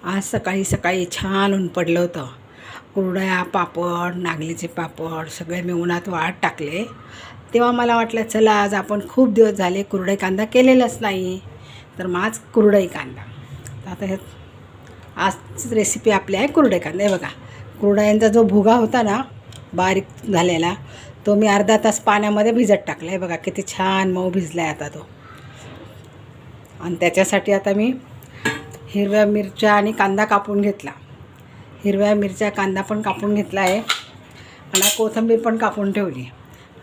आज सकाळी सकाळी छान ऊन पडलं होतं. कुरडया, पापड, नागलीचे पापड सगळे मी उन्हात वाळत टाकले. तेव्हा मला वाटलं चला आज आपण खूप दिवस झाले कुरडई कांदा केलेलाच नाही, तर मग आज कुरडई कांदा. तर आता हे आजची रेसिपी आपली आहे कुरडई कांदा. हे बघा, कुरडयांचा जो भुगा होता ना बारीक झालेला, तो मी अर्धा तास पाण्यामध्ये भिजत टाकला. हे बघा किती छान मऊ भिजला आहे आता तो. आणि त्याच्यासाठी आता मी हिरव्या मिरच्या आणि कांदा कापून घेतला. हिरव्या मिरच्या कांदा पण कापून घेतला आहे आणि कोथिंबीर पण कापून ठेवली.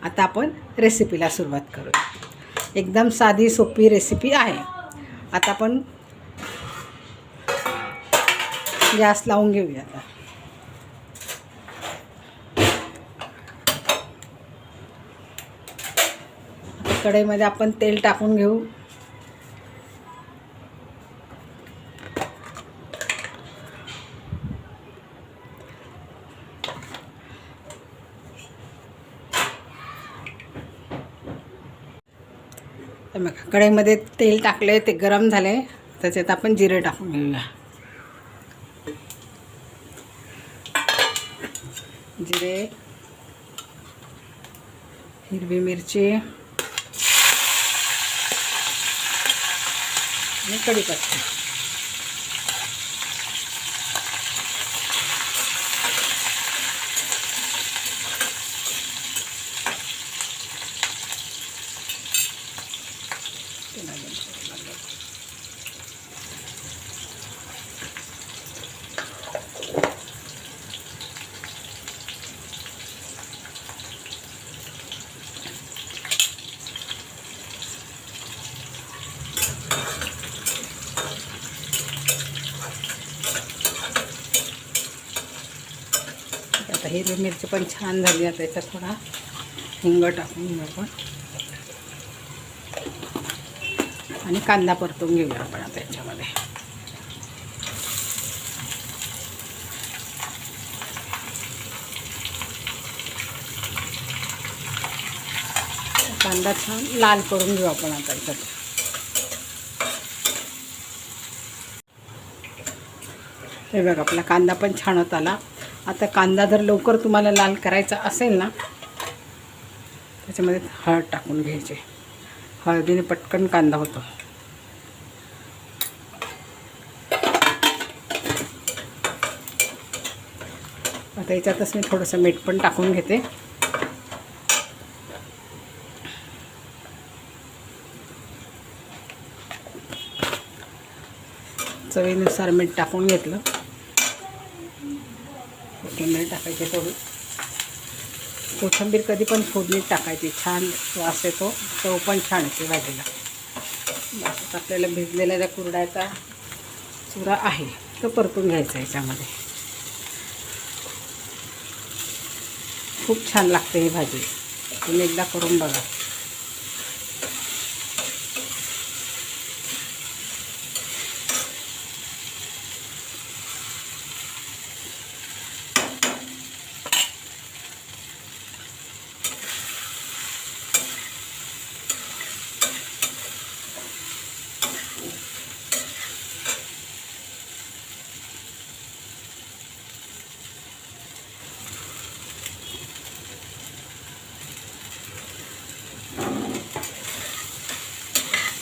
आता आपण रेसिपीला सुरुवात करूया. एकदम साधी सोपी रेसिपी आहे. आता आपण गॅस लावून घेऊया. आता कढईमध्ये आपण तेल टाकून घेऊ. बघा, कढईमध्ये तेल टाकले, ते गरम झाले. त्याच्यात आपण जिरे टाकून घेऊया. जिरे, हिरवी मिरची आणि कढीपत्ता. आता हिरवी मिरची पण छान झाली. आता याच्यात थोडा हिंग टाकून घेऊ आपण आणि कांदा परतून घेऊया आपण आता याच्यामध्ये. कांदा छान लाल करून घेऊ आपण आता याच्यात. हे बघा, आपला कांदा पण छान होत आला. आता कांदा जर लवकर तुम्हाला लाल करायचा असेल ना, त्याच्यामध्ये हळद टाकून घ्यायची. हळदीने पटकन कांदा होतो. आता याच्यातच मी थोडंसं मीठ पण टाकून घेते. चवीनुसार मीठ टाकून घेतलं. कोथिंबीर टाकायची थोडी. कोथिंबीर कधी पण फोडणीत टाकायची, छान वास येतो, चव पण छान येते भाजीला. बस आपल्याला भिजलेला ज्या कुरड्याचा चुरा आहे तो परतून घ्यायचा याच्यामध्ये. खूप छान लागते ही भाजी, तुम्ही एकदा करून बघा.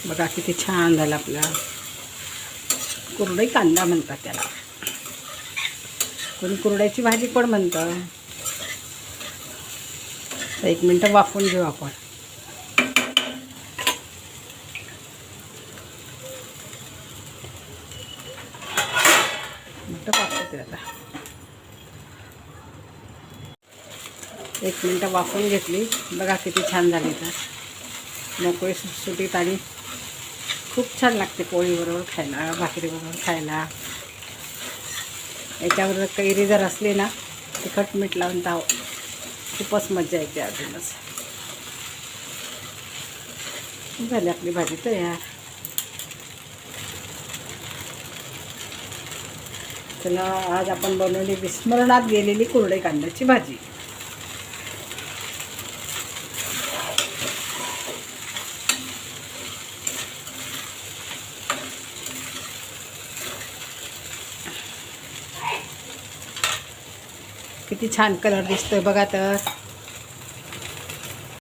बघा किती छान झालं. आपला कुरडई कांदा म्हणतात त्याला, कोणी कुरड्याची भाजी पण म्हणतं. तर 1 मिनटं वाफवून घेऊ आपण. मिनटं वाफवते आता. 1 मिनटं वाफवून घेतली. बघा किती छान झाली. तर मोकळी सुटसुटीत आणि खूप छान लागते पोळीबरोबर खायला, भाकरीबरोबर खायला. याच्याबरोबर कैरी जर असली ना, तिखट मीठ लावून तर खूपच मजा येते. अजूनच झाली आपली भाजी तयार. चला, आज आपण बनवली विस्मरणात गेलेली कुरडई कांद्याची भाजी. किती छान कलर दिसतोय बघा तर.